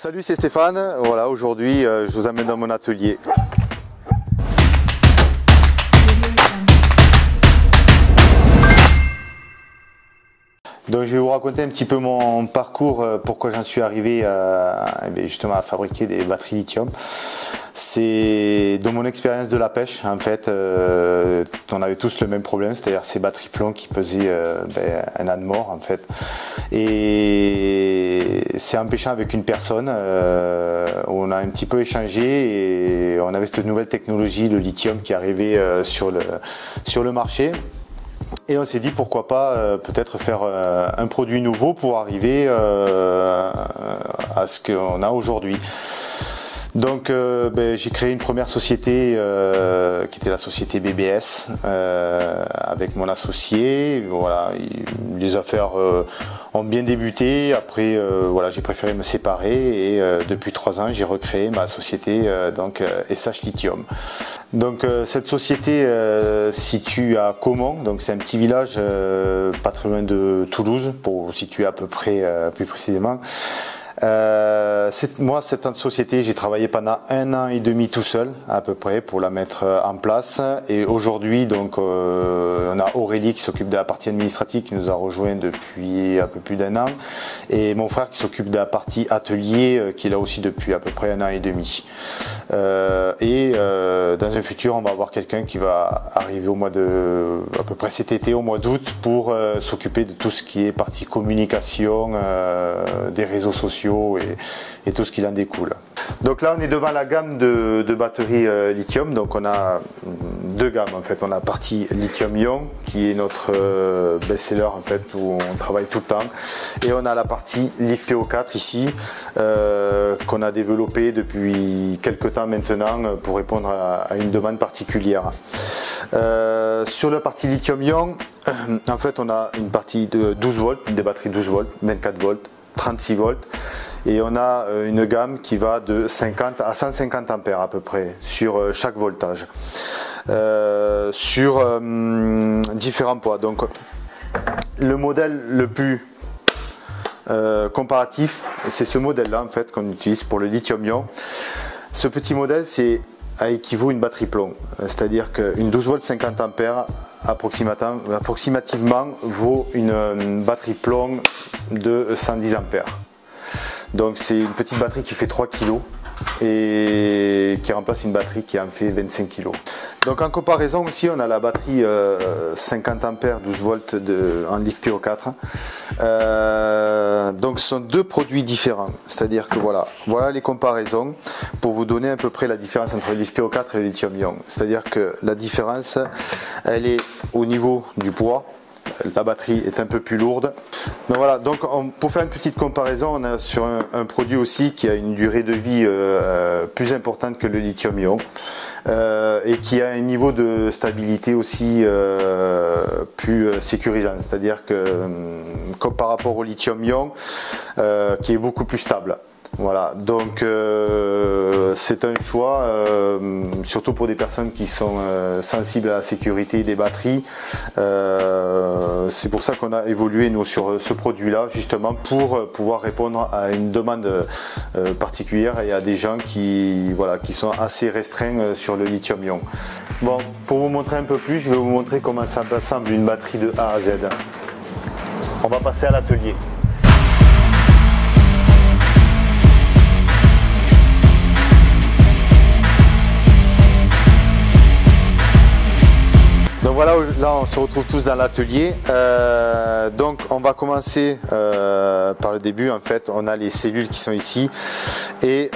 Salut, c'est Stéphane. Voilà, aujourd'hui, je vous amène dans mon atelier. Donc, je vais vous raconter un petit peu mon parcours, pourquoi j'en suis arrivé justement à fabriquer des batteries lithium. C'est dans mon expérience de la pêche, en fait, on avait tous le même problème, c'est-à-dire ces batteries plomb qui pesaient un âne mort, en fait. Et c'est en pêchant avec une personne, on a un petit peu échangé et on avait cette nouvelle technologie, le lithium, qui arrivait sur le marché. Et on s'est dit pourquoi pas peut-être faire un produit nouveau pour arriver à ce qu'on a aujourd'hui. Donc j'ai créé une première société qui était la société BBS avec mon associé. Voilà, les affaires ont bien débuté. Après voilà, j'ai préféré me séparer et depuis 3 ans j'ai recréé ma société SH Lithium. Donc cette société se situe à Caumont, donc c'est un petit village pas très loin de Toulouse pour vous situer à peu près plus précisément. Moi, cette société, j'ai travaillé pendant 1 an et demi tout seul à peu près pour la mettre en place. Et aujourd'hui, donc, on a Aurélie qui s'occupe de la partie administrative qui nous a rejoint depuis un peu plus d'1 an, et mon frère qui s'occupe de la partie atelier qui est là aussi depuis à peu près 1 an et demi. Dans un futur, on va avoir quelqu'un qui va arriver à peu près cet été, au mois d'août, pour s'occuper de tout ce qui est partie communication, des réseaux sociaux et tout ce qui en découle. Donc là on est devant la gamme de batteries lithium. Donc on a 2 gammes en fait. On a la partie lithium-ion qui est notre best-seller en fait, où on travaille tout le temps, et on a la partie LiFePO4 ici qu'on a développée depuis quelques temps maintenant pour répondre à une demande particulière. Sur la partie lithium-ion, en fait on a une partie de 12 volts, des batteries 12 volts, 24 volts, 36 volts, et on a une gamme qui va de 50 à 150 ampères à peu près sur chaque voltage, sur différents poids. Donc le modèle le plus comparatif, c'est ce modèle là en fait qu'on utilise pour le lithium-ion. Ce petit modèle, c'est équivaut à une batterie plomb, c'est-à-dire qu'une 12 volts 50 ampères approximativement vaut une batterie plomb de 110 ampères. Donc c'est une petite batterie qui fait 3 kg et qui remplace une batterie qui en fait 25 kg. Donc en comparaison aussi, on a la batterie 50 ampères 12 volts en LiFePO4. Donc ce sont 2 produits différents, c'est-à-dire que voilà les comparaisons pour vous donner à peu près la différence entre le LiFePO4 et le lithium-ion. C'est-à-dire que la différence, elle est au niveau du poids. La batterie est un peu plus lourde. Donc voilà, donc pour faire une petite comparaison, on est sur un produit aussi qui a une durée de vie plus importante que le lithium-ion et qui a un niveau de stabilité aussi plus sécurisant. C'est-à-dire que comme par rapport au lithium-ion qui est beaucoup plus stable. Voilà, donc c'est un choix, surtout pour des personnes qui sont sensibles à la sécurité des batteries. C'est pour ça qu'on a évolué nous sur ce produit-là, justement pour pouvoir répondre à une demande particulière et à des gens qui sont assez restreints sur le lithium-ion. Bon, pour vous montrer un peu plus, je vais vous montrer comment ça s'assemble une batterie de A à Z. On va passer à l'atelier. Donc voilà, là on se retrouve tous dans l'atelier. Donc on va commencer par le début. En fait, on a les cellules qui sont ici et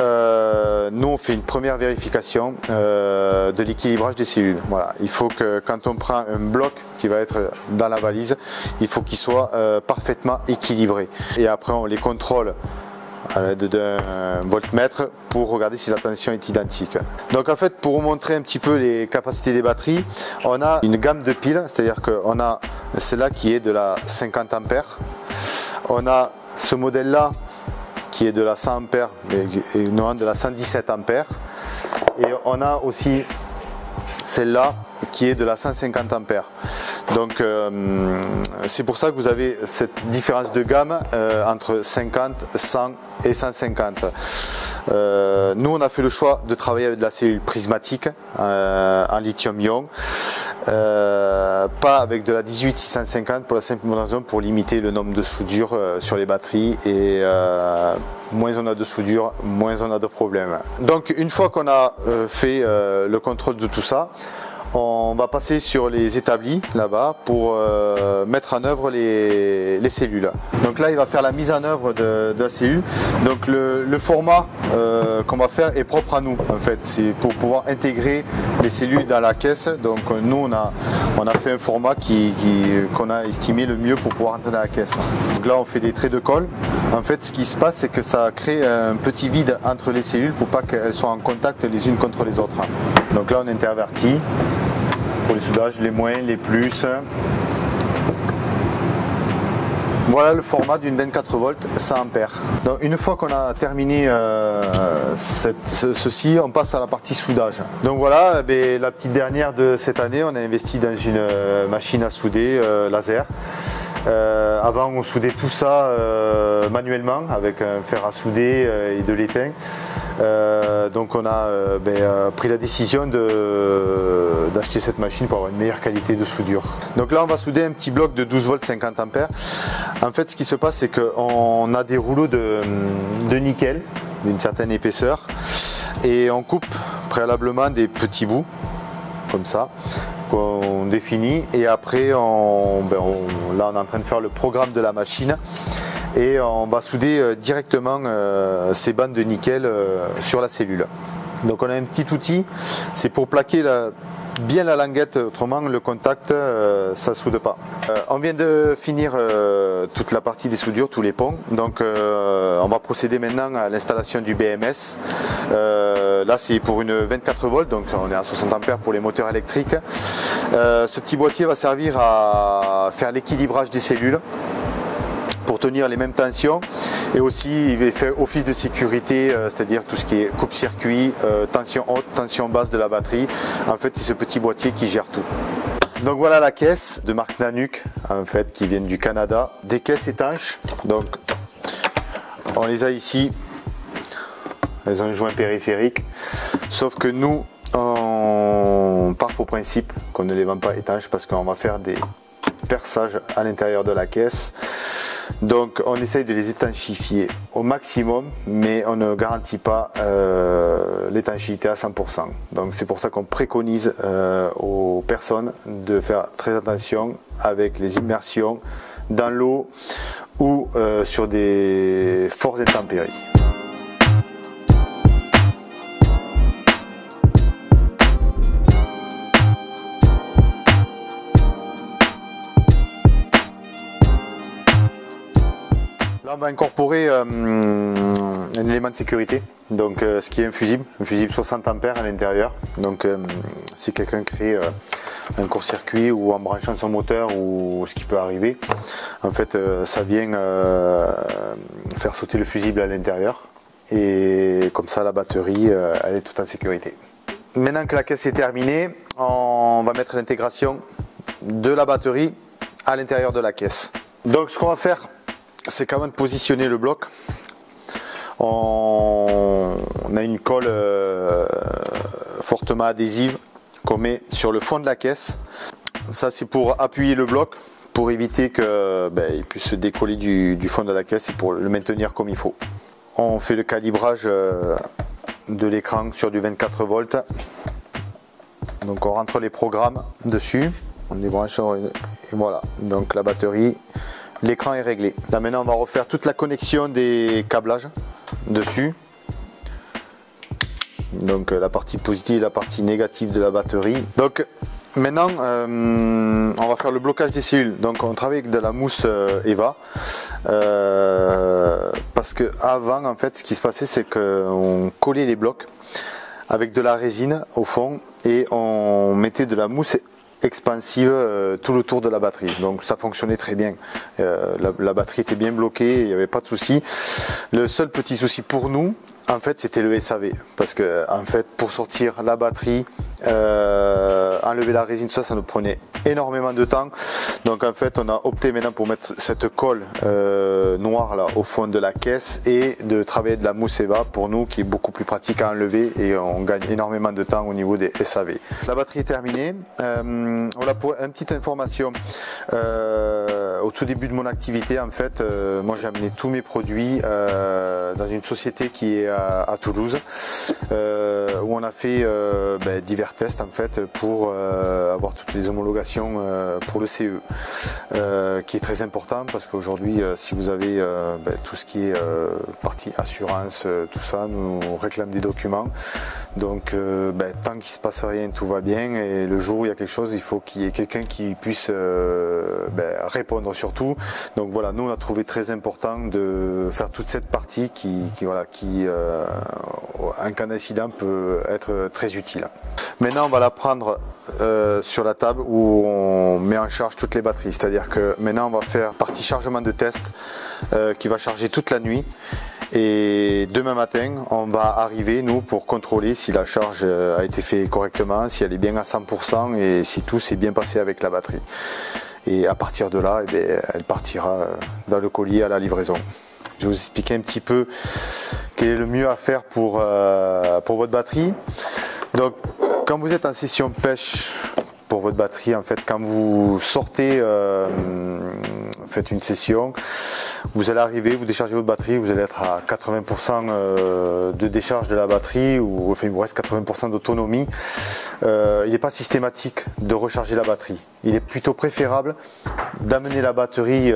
nous on fait une première vérification de l'équilibrage des cellules. Voilà, il faut que quand on prend un bloc qui va être dans la valise, il faut qu'il soit parfaitement équilibré. Et après on les contrôle à l'aide d'un voltmètre pour regarder si la tension est identique. Donc en fait, pour vous montrer un petit peu les capacités des batteries, on a une gamme de piles, c'est-à-dire qu'on a celle-là qui est de la 50 ampères, on a ce modèle-là qui est de la 100 ampères et non de la 117 ampères, et on a aussi celle-là qui est de la 150 ampères. Donc c'est pour ça que vous avez cette différence de gamme entre 50, 100 et 150. Nous on a fait le choix de travailler avec de la cellule prismatique en lithium-ion, pas avec de la 18650 pour la simple raison pour limiter le nombre de soudures sur les batteries, et moins on a de soudure, moins on a de problèmes. Donc une fois qu'on a fait le contrôle de tout ça, on va passer sur les établis là-bas pour mettre en œuvre les cellules. Donc là il va faire la mise en œuvre de la cellule. Donc le format qu'on va faire est propre à nous en fait. C'est pour pouvoir intégrer les cellules dans la caisse. Donc nous on a fait un format qu'on a estimé le mieux pour pouvoir entrer dans la caisse. Donc là on fait des traits de colle. En fait ce qui se passe c'est que ça crée un petit vide entre les cellules pour pas qu'elles soient en contact les unes contre les autres. Donc là on intervertit pour les soudages, les moins, les plus. Voilà le format d'une 24 volts 100 ampères. Donc une fois qu'on a terminé ceci, on passe à la partie soudage. Donc voilà, la petite dernière de cette année, on a investi dans une machine à souder laser. Avant on soudait tout ça manuellement avec un fer à souder et de l'étain. Donc on a pris la décision d'acheter cette machine pour avoir une meilleure qualité de soudure. Donc là on va souder un petit bloc de 12 volts 50 ampères. En fait ce qui se passe c'est qu'on a des rouleaux de nickel d'une certaine épaisseur et on coupe préalablement des petits bouts comme ça qu'on définit, et après là on est en train de faire le programme de la machine et on va souder directement ces bandes de nickel sur la cellule. Donc on a un petit outil, c'est pour plaquer bien la languette, autrement le contact ça soude pas. On vient de finir toute la partie des soudures, tous les ponts, donc on va procéder maintenant à l'installation du BMS. Là c'est pour une 24 volts, donc on est à 60 ampères pour les moteurs électriques. Ce petit boîtier va servir à faire l'équilibrage des cellules pour tenir les mêmes tensions, et aussi il fait office de sécurité, c'est-à-dire tout ce qui est coupe-circuit, tension haute, tension basse de la batterie. En fait c'est ce petit boîtier qui gère tout. Donc voilà la caisse de marque Nanuk en fait, qui viennent du Canada, des caisses étanches. Donc on les a ici, elles ont un joint périphérique, sauf que nous on part au principe qu'on ne les vend pas étanches parce qu'on va faire des perçages à l'intérieur de la caisse. Donc on essaye de les étanchifier au maximum, mais on ne garantit pas l'étanchéité à 100%. Donc c'est pour ça qu'on préconise aux personnes de faire très attention avec les immersions dans l'eau ou sur des fortes intempéries. Là, on va incorporer un élément de sécurité, donc ce qui est un fusible 60 ampères à l'intérieur. Donc si quelqu'un crée un court-circuit ou en branchant son moteur ou ce qui peut arriver, en fait ça vient faire sauter le fusible à l'intérieur, et comme ça la batterie elle est toute en sécurité. Maintenant que la caisse est terminée, on va mettre l'intégration de la batterie à l'intérieur de la caisse. Donc ce qu'on va faire, c'est quand même de positionner le bloc. On a une colle fortement adhésive qu'on met sur le fond de la caisse. Ça c'est pour appuyer le bloc, pour éviter qu'il puisse se décoller du fond de la caisse et pour le maintenir comme il faut. On fait le calibrage de l'écran sur du 24 volts. Donc on rentre les programmes dessus, on débranche et voilà. Donc la batterie, l'écran est réglé. Là maintenant on va refaire toute la connexion des câblages dessus. Donc la partie positive et la partie négative de la batterie. Donc maintenant on va faire le blocage des cellules. Donc on travaille avec de la mousse Eva. Parce que avant en fait ce qui se passait c'est qu'on collait les blocs avec de la résine au fond et on mettait de la mousse expansive tout le tour de la batterie. Donc ça fonctionnait très bien. La batterie était bien bloquée, il n'y avait pas de souci. Le seul petit souci pour nous, En fait, c'était le SAV, parce que en fait, pour sortir la batterie, enlever la résine, tout ça, ça nous prenait énormément de temps. Donc en fait, on a opté maintenant pour mettre cette colle noire là au fond de la caisse et de travailler de la mousse Eva pour nous, qui est beaucoup plus pratique à enlever et on gagne énormément de temps au niveau des SAV. La batterie est terminée. Voilà, pour une petite information, au tout début de mon activité, en fait, moi j'ai amené tous mes produits dans une société qui est à Toulouse, où on a fait divers tests en fait pour avoir toutes les homologations pour le CE, qui est très important parce qu'aujourd'hui, si vous avez tout ce qui est partie assurance, tout ça, nous réclame des documents. Donc tant qu'il se passe rien, tout va bien, et le jour où il y a quelque chose, il faut qu'il y ait quelqu'un qui puisse répondre surtout. Donc voilà, nous on a trouvé très important de faire toute cette partie qui en cas d'incident peut être très utile. Maintenant on va la prendre sur la table où on met en charge toutes les batteries, c'est-à-dire que maintenant on va faire partie chargement de test qui va charger toute la nuit. Et demain matin, on va arriver, nous, pour contrôler si la charge a été faite correctement, si elle est bien à 100% et si tout s'est bien passé avec la batterie. Et à partir de là, elle partira dans le colis à la livraison. Je vais vous expliquer un petit peu quel est le mieux à faire pour votre batterie. Donc, quand vous êtes en session pêche pour votre batterie, en fait, quand vous sortez, faites une session, vous allez arriver, vous déchargez votre batterie, vous allez être à 80% de décharge de la batterie, ou enfin il vous reste 80% d'autonomie. Il n'est pas systématique de recharger la batterie. Il est plutôt préférable d'amener la batterie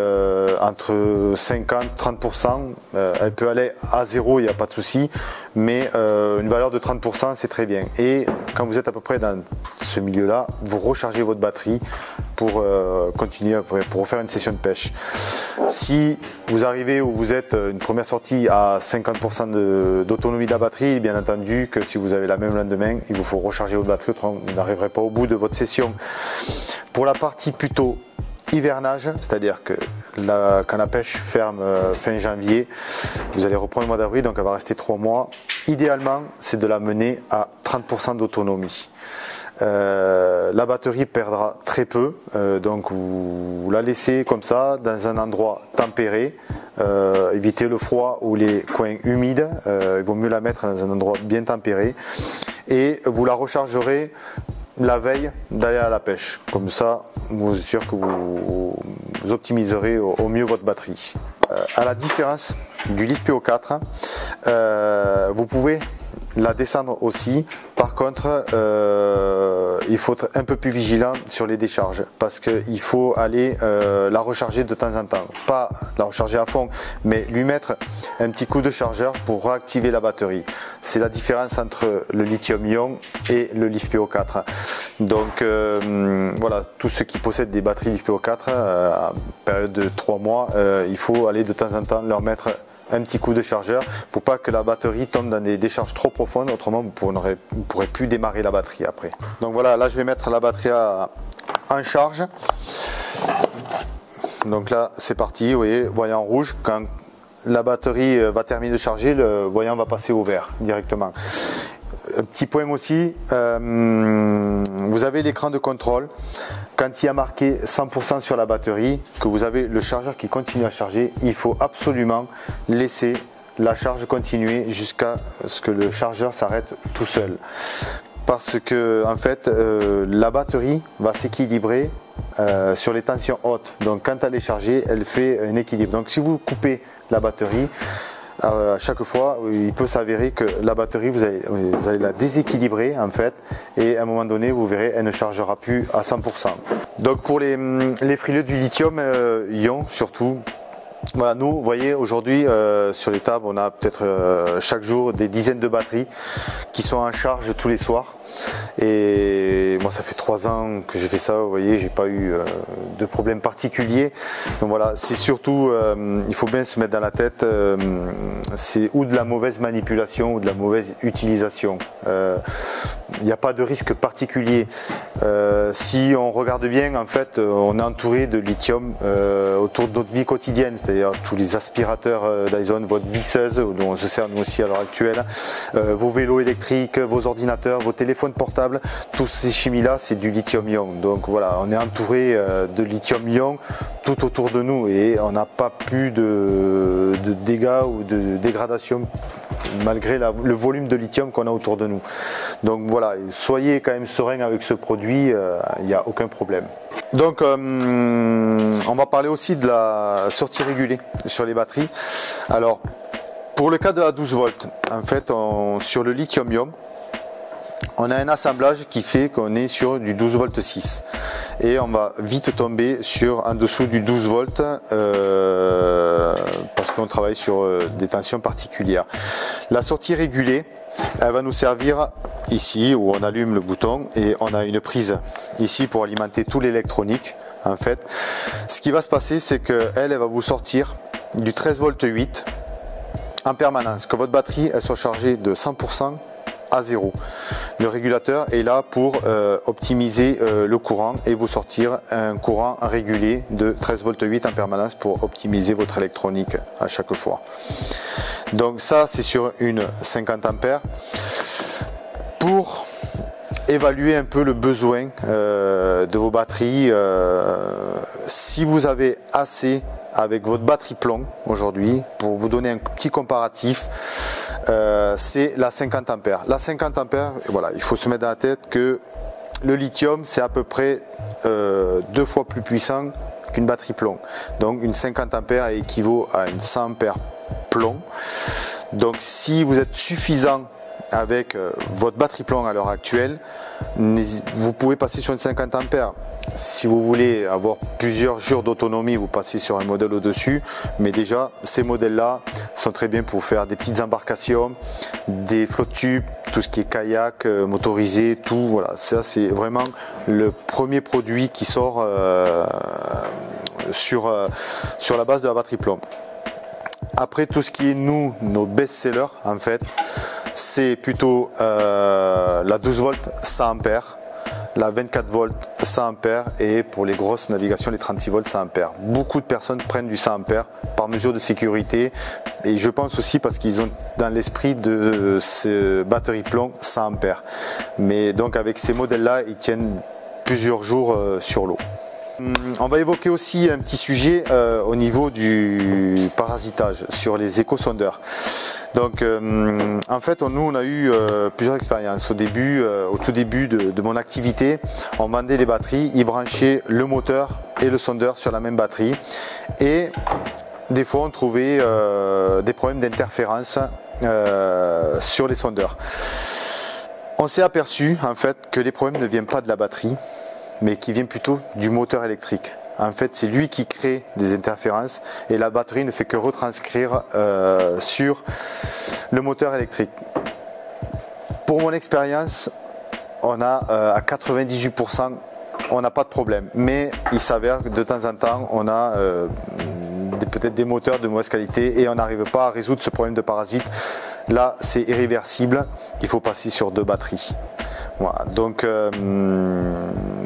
entre 50-30%. Elle peut aller à zéro, il n'y a pas de souci, mais une valeur de 30% c'est très bien. Et quand vous êtes à peu près dans ce milieu-là, vous rechargez votre batterie pour continuer, pour refaire une session de pêche. Si vous arrivez où vous êtes une première sortie à 50% d'autonomie de la batterie, bien entendu que si vous avez la même lendemain, il vous faut recharger votre batterie, autrement vous n'arriverez pas au bout de votre session. Pour la partie plutôt hivernage, c'est-à-dire que quand la pêche ferme fin janvier, vous allez reprendre le mois d'avril, donc elle va rester 3 mois. Idéalement, c'est de la mener à 30% d'autonomie. La batterie perdra très peu, donc vous la laissez comme ça dans un endroit tempéré, évitez le froid ou les coins humides, il vaut mieux la mettre dans un endroit bien tempéré, et vous la rechargerez la veille d'aller à la pêche. Comme ça, vous êtes sûr que vous optimiserez au mieux votre batterie. À la différence du LiFePO4, vous pouvez la descendre aussi. Par contre, il faut être un peu plus vigilant sur les décharges parce qu'il faut aller la recharger de temps en temps. Pas la recharger à fond, mais lui mettre un petit coup de chargeur pour réactiver la batterie. C'est la différence entre le lithium-ion et le LiFePO4. Donc voilà, tous ceux qui possèdent des batteries LiFePO4 en période de 3 mois, il faut aller de temps en temps leur mettre un petit coup de chargeur pour pas que la batterie tombe dans des décharges trop profondes, autrement vous ne pourrez plus démarrer la batterie après. Donc voilà, là je vais mettre la batterie en charge. Donc là c'est parti, vous voyez, voyant rouge. Quand la batterie va terminer de charger, le voyant va passer au vert directement. Un petit point aussi, vous avez l'écran de contrôle. Quand il y a marqué 100% sur la batterie, que vous avez le chargeur qui continue à charger, il faut absolument laisser la charge continuer jusqu'à ce que le chargeur s'arrête tout seul. Parce que en fait, la batterie va s'équilibrer sur les tensions hautes. Donc quand elle est chargée, elle fait un équilibre. Donc si vous coupez la batterie, à chaque fois, il peut s'avérer que la batterie, vous allez la déséquilibrer en fait, et à un moment donné, vous verrez, elle ne chargera plus à 100%. Donc pour les frileux du lithium-ion surtout, voilà, nous, vous voyez, aujourd'hui sur les tables, on a peut-être chaque jour des dizaines de batteries qui sont en charge tous les soirs. Et moi, ça fait 3 ans que j'ai fait ça, vous voyez, j'ai pas eu de problème particulier. Donc voilà, c'est surtout, il faut bien se mettre dans la tête, c'est ou de la mauvaise manipulation ou de la mauvaise utilisation. Il n'y a pas de risque particulier. Si on regarde bien, en fait, on est entouré de lithium autour de notre vie quotidienne, c'est-à-dire tous les aspirateurs Dyson, votre visseuse, dont on se sert nous aussi à l'heure actuelle, vos vélos électriques, vos ordinateurs, vos téléphones portables, tous ces chimies-là, c'est du lithium-ion. Donc voilà, on est entouré de lithium-ion tout autour de nous et on n'a pas plus de dégâts ou de dégradation malgré le volume de lithium qu'on a autour de nous. Donc voilà, soyez quand même serein avec ce produit, il n'y a aucun problème. Donc on va parler aussi de la sortie régulée sur les batteries. Alors pour le cas de la 12 volts, en fait sur le lithium-ion, on a un assemblage qui fait qu'on est sur du 12 volts 6 et on va vite tomber en dessous du 12 volts parce qu'on travaille sur des tensions particulières. La sortie régulée, elle va nous servir ici où on allume le bouton et on a une prise ici pour alimenter tout l'électronique. En fait, ce qui va se passer, c'est qu'elle va vous sortir du 13 volts 8 en permanence, que votre batterie elle soit chargée de 100% à 0. Le régulateur est là pour optimiser le courant et vous sortir un courant régulé de 13 volts 8 en permanence pour optimiser votre électronique à chaque fois. Donc ça c'est sur une 50 ampères. Pour évaluer un peu le besoin de vos batteries, si vous avez assez avec votre batterie plomb aujourd'hui, pour vous donner un petit comparatif, c'est la 50 ampères. La 50 ampères, voilà, il faut se mettre dans la tête que le lithium c'est à peu près 2 fois plus puissant qu'une batterie plomb. Donc une 50 ampères équivaut à une 100 ampères plomb. Donc si vous êtes suffisant avec votre batterie plomb à l'heure actuelle, vous pouvez passer sur une 50 ampères. Si vous voulez avoir plusieurs jours d'autonomie, vous passez sur un modèle au-dessus. Mais déjà, ces modèles-là sont très bien pour faire des petites embarcations, des flottes tubes, tout ce qui est kayak, motorisé, tout. Voilà, ça c'est vraiment le premier produit qui sort sur la base de la batterie plomb. Après, tout ce qui est nos best-sellers, en fait, c'est plutôt la 12 volts 100 ampères, la 24 volts 100 ampères et pour les grosses navigations les 36 volts 100 ampères. Beaucoup de personnes prennent du 100 ampères par mesure de sécurité et je pense aussi parce qu'ils ont dans l'esprit de ces batteries plomb 100 ampères. Mais donc avec ces modèles-là, ils tiennent plusieurs jours sur l'eau. On va évoquer aussi un petit sujet au niveau du parasitage sur les éco-sondeurs. Donc en fait nous on a eu plusieurs expériences. Au tout début de mon activité, on vendait les batteries, ils branchaient le moteur et le sondeur sur la même batterie et des fois on trouvait des problèmes d'interférence sur les sondeurs. On s'est aperçu en fait que les problèmes ne viennent pas de la batterie mais qui viennent plutôt du moteur électrique. En fait, c'est lui qui crée des interférences et la batterie ne fait que retranscrire sur le moteur électrique. Pour mon expérience, on a à 98%, on n'a pas de problème. Mais il s'avère que de temps en temps, on a peut-être des moteurs de mauvaise qualité et on n'arrive pas à résoudre ce problème de parasite. Là, c'est irréversible. Il faut passer sur 2 batteries. Voilà, donc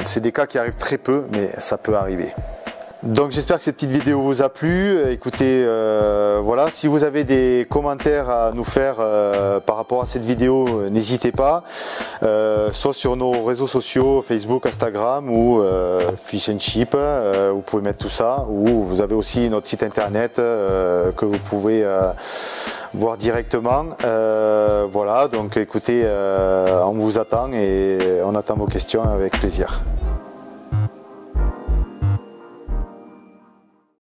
c'est des cas qui arrivent très peu, mais ça peut arriver. Donc j'espère que cette petite vidéo vous a plu. Écoutez, voilà, si vous avez des commentaires à nous faire par rapport à cette vidéo, n'hésitez pas, soit sur nos réseaux sociaux, Facebook, Instagram ou Fish and Chip, vous pouvez mettre tout ça, ou vous avez aussi notre site internet que vous pouvez voir directement. Voilà, donc écoutez, on vous attend et on attend vos questions avec plaisir.